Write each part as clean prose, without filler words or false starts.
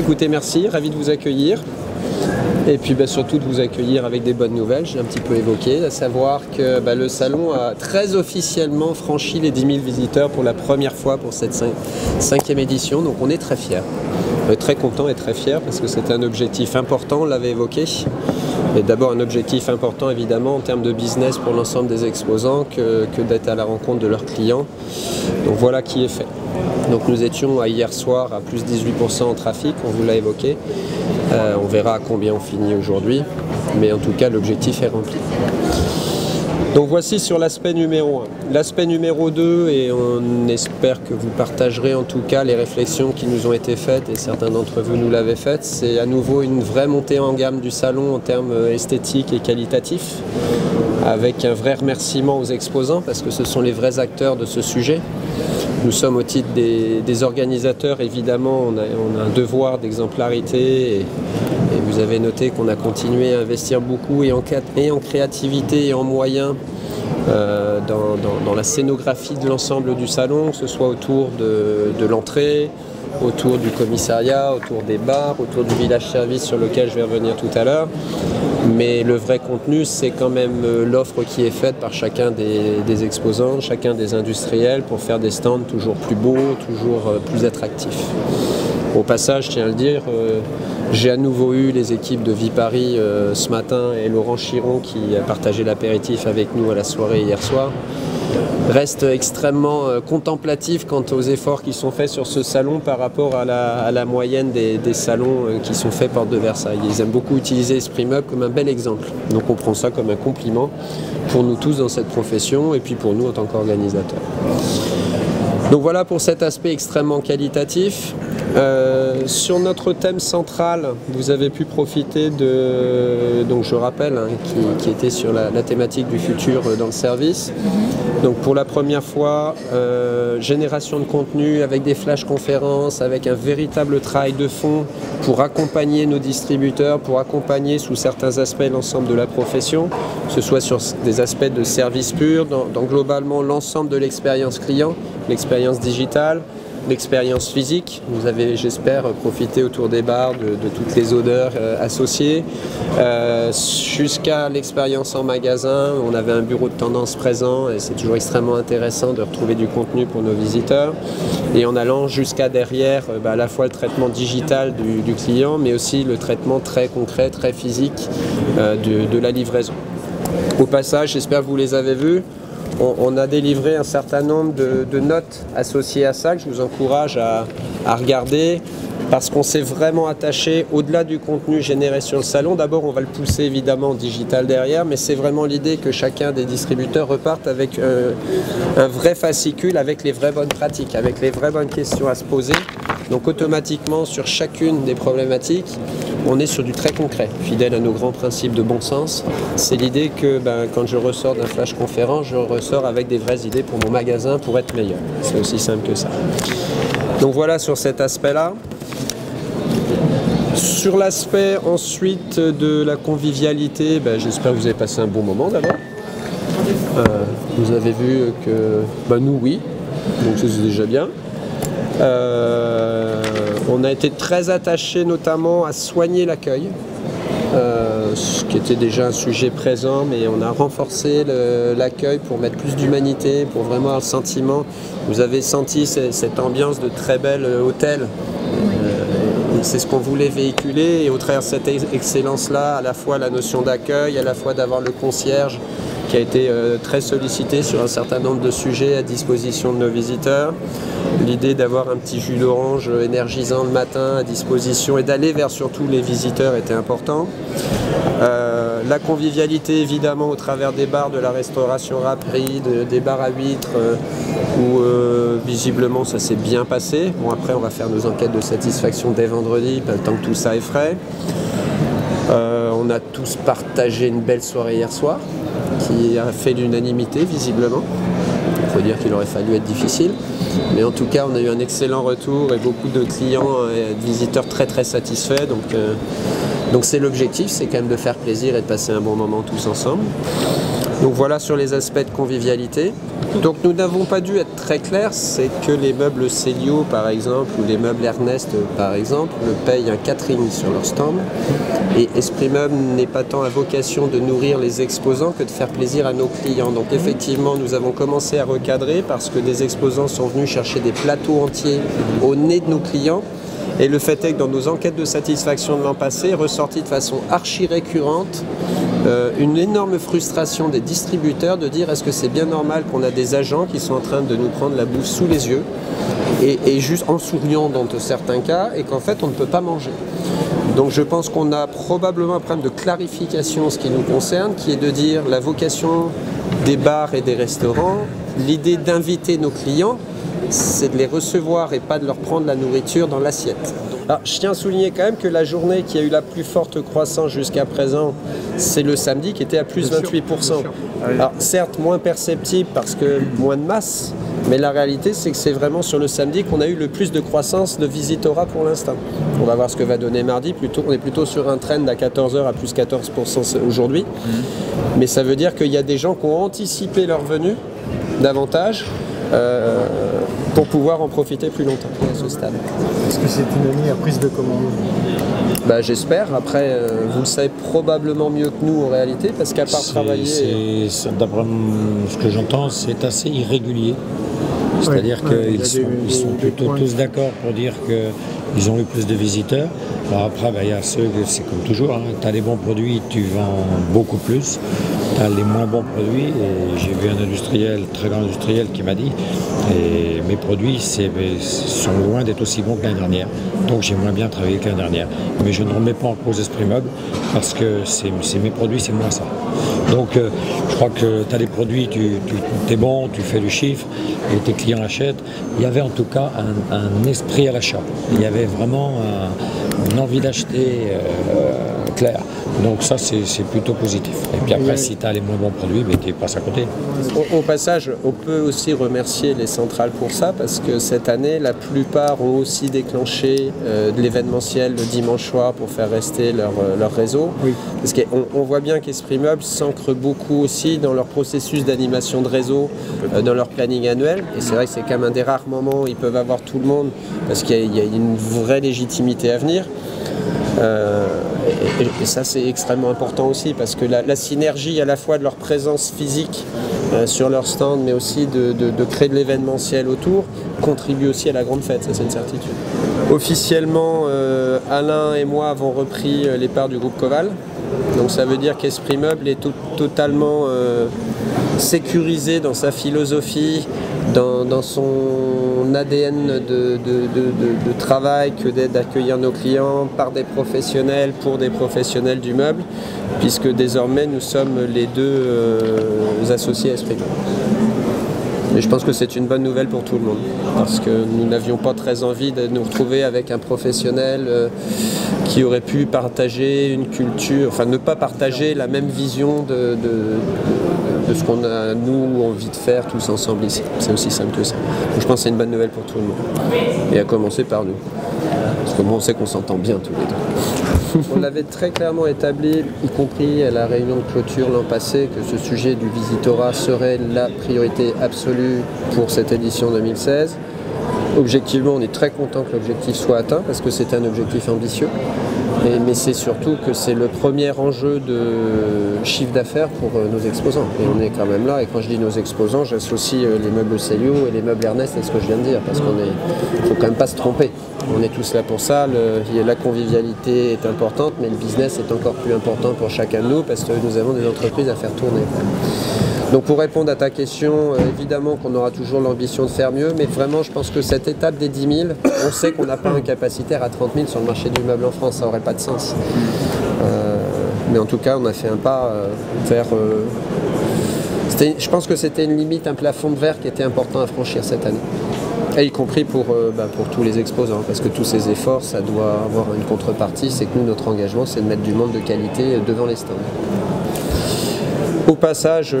Écoutez, merci, ravi de vous accueillir. Et puis surtout de vous accueillir avec des bonnes nouvelles, j'ai un petit peu évoqué, à savoir que le salon a très officiellement franchi les 10 000 visiteurs pour la première fois pour cette cinquième édition, donc on est très fiers. On est très content et très fiers parce que c'est un objectif important, on l'avait évoqué. Et d'abord un objectif important évidemment en termes de business pour l'ensemble des exposants que d'être à la rencontre de leurs clients. Donc voilà qui est fait. Donc nous étions hier soir à plus 18% en trafic, on vous l'a évoqué. On verra à combien on finit aujourd'hui, mais en tout cas l'objectif est rempli. Donc voici sur l'aspect numéro 1. L'aspect numéro 2, et on espère que vous partagerez en tout cas les réflexions qui nous ont été faites, et certains d'entre vous nous l'avaient faites, c'est à nouveau une vraie montée en gamme du salon en termes esthétiques et qualitatifs, avec un vrai remerciement aux exposants, parce que ce sont les vrais acteurs de ce sujet. Nous sommes au titre des organisateurs, évidemment, on a un devoir d'exemplarité et vous avez noté qu'on a continué à investir beaucoup et en créativité et en moyens dans la scénographie de l'ensemble du salon, que ce soit autour de l'entrée, autour du commissariat, autour des bars, autour du village service sur lequel je vais revenir tout à l'heure. Mais le vrai contenu, c'est quand même l'offre qui est faite par chacun des exposants, chacun des industriels pour faire des stands toujours plus beaux, toujours plus attractifs. Au passage, je tiens à le dire, j'ai à nouveau eu les équipes de Viparis ce matin et Laurent Chiron qui a partagé l'apéritif avec nous à la soirée hier soir. Reste extrêmement contemplatif quant aux efforts qui sont faits sur ce salon par rapport à la moyenne des salons qui sont faits porte de Versailles. Ils aiment beaucoup utiliser Esprit Meuble comme un bel exemple. Donc on prend ça comme un compliment pour nous tous dans cette profession et puis pour nous en tant qu'organisateurs. Donc voilà pour cet aspect extrêmement qualitatif. Sur notre thème central, vous avez pu profiter donc je rappelle, qui était sur la thématique du futur dans le service. Donc pour la première fois, génération de contenu avec des flash conférences, avec un véritable travail de fond pour accompagner nos distributeurs, pour accompagner sous certains aspects l'ensemble de la profession, que ce soit sur des aspects de service pur, dans globalement l'ensemble de l'expérience client, l'expérience digitale, l'expérience physique. Vous avez, j'espère, profité autour des bars de toutes les odeurs associées, jusqu'à l'expérience en magasin. On avait un bureau de tendance présent et c'est toujours extrêmement intéressant de retrouver du contenu pour nos visiteurs. Et en allant jusqu'à derrière, à la fois le traitement digital du client, mais aussi le traitement très concret, très physique de la livraison. Au passage, j'espère que vous les avez vus. On a délivré un certain nombre de notes associées à ça que je vous encourage à regarder parce qu'on s'est vraiment attaché au-delà du contenu généré sur le salon. D'abord, on va le pousser évidemment en digital derrière, mais c'est vraiment l'idée que chacun des distributeurs reparte avec un vrai fascicule, avec les vraies bonnes pratiques, avec les vraies bonnes questions à se poser. Donc automatiquement, sur chacune des problématiques, on est sur du très concret, fidèle à nos grands principes de bon sens. C'est l'idée que quand je ressors d'un flash conférence, je ressors avec des vraies idées pour mon magasin pour être meilleur. C'est aussi simple que ça. Donc voilà sur cet aspect-là. Sur l'aspect ensuite de la convivialité, j'espère que vous avez passé un bon moment d'abord. Vous avez vu que nous oui, donc c'est déjà bien. On a été très attachés notamment à soigner l'accueil, ce qui était déjà un sujet présent, mais on a renforcé l'accueil pour mettre plus d'humanité, pour vraiment avoir le sentiment. Vous avez senti cette ambiance de très bel hôtel. C'est ce qu'on voulait véhiculer et au travers de cette excellence-là, à la fois la notion d'accueil, à la fois d'avoir le concierge qui a été très sollicité sur un certain nombre de sujets à disposition de nos visiteurs. L'idée d'avoir un petit jus d'orange énergisant le matin à disposition et d'aller vers surtout les visiteurs était important. La convivialité évidemment au travers des bars, de la restauration rapide, des bars à huîtres où visiblement ça s'est bien passé. Bon après on va faire nos enquêtes de satisfaction dès vendredi, le temps que tout ça est frais. On a tous partagé une belle soirée hier soir qui a fait l'unanimité visiblement. Il faut dire qu'il aurait fallu être difficile. Mais en tout cas, on a eu un excellent retour et beaucoup de clients et de visiteurs très très satisfaits. Donc c'est l'objectif, c'est quand même de faire plaisir et de passer un bon moment tous ensemble. Donc Donc voilà sur les aspects de convivialité. Donc nous n'avons pas dû être très clairs, c'est que les meubles Célio par exemple, ou les meubles Ernest par exemple, payent un catering sur leur stand. Et Esprit Meuble n'est pas tant à vocation de nourrir les exposants que de faire plaisir à nos clients. Donc effectivement nous avons commencé à recadrer parce que des exposants sont venus chercher des plateaux entiers au nez de nos clients. Et le fait est que dans nos enquêtes de satisfaction de l'an passé, est ressorti de façon archi récurrente une énorme frustration des distributeurs de dire est-ce que c'est bien normal qu'on a des agents qui sont en train de nous prendre la bouffe sous les yeux et juste en souriant dans certains cas et qu'en fait on ne peut pas manger. Donc je pense qu'on a probablement un problème de clarification en ce qui nous concerne, qui est de dire la vocation des bars et des restaurants, l'idée d'inviter nos clients, c'est de les recevoir et pas de leur prendre la nourriture dans l'assiette. Alors, je tiens à souligner quand même que la journée qui a eu la plus forte croissance jusqu'à présent, c'est le samedi qui était à plus 28%. Alors certes moins perceptible parce que moins de masse, mais la réalité c'est que c'est vraiment sur le samedi qu'on a eu le plus de croissance de visitorat pour l'instant. On va voir ce que va donner mardi, on est plutôt sur un trend à 14h à plus 14% aujourd'hui. Mais ça veut dire qu'il y a des gens qui ont anticipé leur venue davantage. Pour pouvoir en profiter plus longtemps à ce stade. Est-ce que c'est une année à prise de commande? J'espère. Après, vous le savez probablement mieux que nous en réalité, parce qu'à part travailler... D'après ce que j'entends, c'est assez irrégulier. C'est-à-dire qu'ils sont plutôt tous d'accord pour dire qu'ils ont eu plus de visiteurs. Alors après, il y a ceux, c'est comme toujours, hein, tu as les bons produits, tu vends beaucoup plus. Tu as les moins bons produits, et j'ai vu un industriel, très grand industriel, qui m'a dit et mes produits sont loin d'être aussi bons que l'année dernière. Donc j'ai moins bien travaillé que l'année dernière. Mais je ne remets pas en cause Esprit Meuble, parce que c'est mes produits, c'est moins ça. Donc je crois que tu as des produits, tu es bon, tu fais du chiffre, et tes clients achètent. Il y avait en tout cas un esprit à l'achat. Il y avait vraiment une envie d'acheter clair. Donc ça, c'est plutôt positif. Et puis après, si tu as les moins bons produits, tu passes à côté. Au passage, on peut aussi remercier les centrales pour ça, parce que cette année, la plupart ont aussi déclenché de l'événementiel le dimanche soir pour faire rester leur réseau. Oui. Parce qu'on voit bien qu'Esprit Meuble s'ancre beaucoup aussi dans leur processus d'animation de réseau, dans leur planning annuel. Et c'est vrai que c'est quand même un des rares moments où ils peuvent avoir tout le monde, parce qu'il y a une vraie légitimité à venir. Et ça c'est extrêmement important aussi, parce que la synergie à la fois de leur présence physique sur leur stand, mais aussi de créer de l'événementiel autour, contribue aussi à la grande fête, ça c'est une certitude. Officiellement, Alain et moi avons repris les parts du groupe Coval, donc ça veut dire qu'Esprit Meuble est totalement sécurisé dans sa philosophie, dans son ADN de travail, que d'être d'accueillir nos clients par des professionnels, pour des professionnels du meuble, puisque désormais nous sommes les deux associés à Esprit Meuble. Et je pense que c'est une bonne nouvelle pour tout le monde, parce que nous n'avions pas très envie de nous retrouver avec un professionnel qui aurait pu partager une culture, enfin ne pas partager la même vision de ce qu'on a nous envie de faire tous ensemble ici. C'est aussi simple que ça. Donc je pense que c'est une bonne nouvelle pour tout le monde. Et à commencer par nous. Parce que moi on sait qu'on s'entend bien tous les deux. On l'avait très clairement établi, y compris à la réunion de clôture l'an passé, que ce sujet du visitorat serait la priorité absolue pour cette édition 2016. Objectivement, on est très content que l'objectif soit atteint, parce que c'est un objectif ambitieux. Mais c'est surtout que c'est le premier enjeu de chiffre d'affaires pour nos exposants. Et on est quand même là, et quand je dis nos exposants, j'associe les meubles Célio et les meubles Ernest à ce que je viens de dire, parce qu'il ne faut quand même pas se tromper. On est tous là pour ça, la convivialité est importante, mais le business est encore plus important pour chacun de nous, parce que nous avons des entreprises à faire tourner. Donc pour répondre à ta question, évidemment qu'on aura toujours l'ambition de faire mieux, mais vraiment je pense que cette étape des 10 000, on sait qu'on n'a pas un capacitaire à 30 000 sur le marché du meuble en France, ça n'aurait pas de sens. Mais en tout cas on a fait un pas vers... je pense que c'était une limite, un plafond de verre qui était important à franchir cette année. Et y compris pour tous les exposants, parce que tous ces efforts, ça doit avoir une contrepartie, c'est que nous, notre engagement, c'est de mettre du monde de qualité devant les stands. Au passage,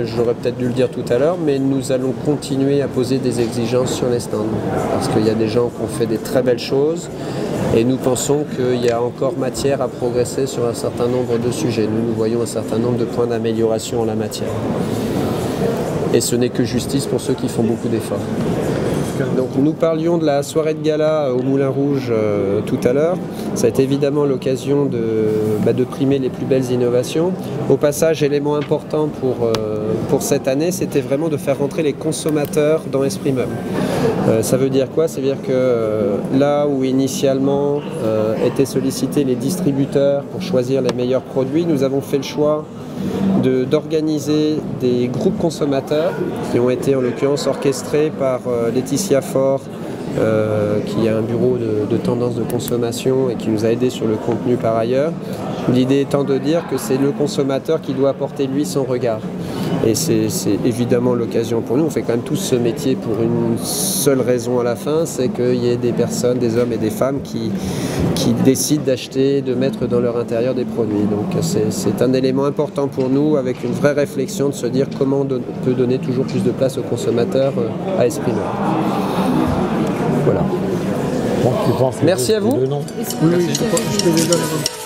j'aurais peut-être dû le dire tout à l'heure, mais nous allons continuer à poser des exigences sur les stands. Parce qu'il y a des gens qui ont fait des très belles choses et nous pensons qu'il y a encore matière à progresser sur un certain nombre de sujets. Nous voyons un certain nombre de points d'amélioration en la matière. Et ce n'est que justice pour ceux qui font beaucoup d'efforts. Donc nous parlions de la soirée de gala au Moulin Rouge tout à l'heure. Ça a été évidemment l'occasion de primer les plus belles innovations. Au passage, élément important pour cette année, c'était vraiment de faire rentrer les consommateurs dans Esprit Meuble. Ça veut dire quoi? Ça veut dire que là où initialement étaient sollicités les distributeurs pour choisir les meilleurs produits, nous avons fait le choix d'organiser des groupes consommateurs qui ont été en l'occurrence orchestrés par Laetitia Faure, qui a un bureau de tendance de consommation et qui nous a aidés sur le contenu par ailleurs. L'idée étant de dire que c'est le consommateur qui doit apporter lui son regard. Et c'est évidemment l'occasion pour nous. On fait quand même tous ce métier pour une seule raison à la fin, c'est qu'il y ait des personnes, des hommes et des femmes qui décident d'acheter, de mettre dans leur intérieur des produits. Donc c'est un élément important pour nous, avec une vraie réflexion de se dire comment on peut donner toujours plus de place aux consommateurs à Esprit Meuble. Voilà. Bon, merci à vous. Oui, je te les donne.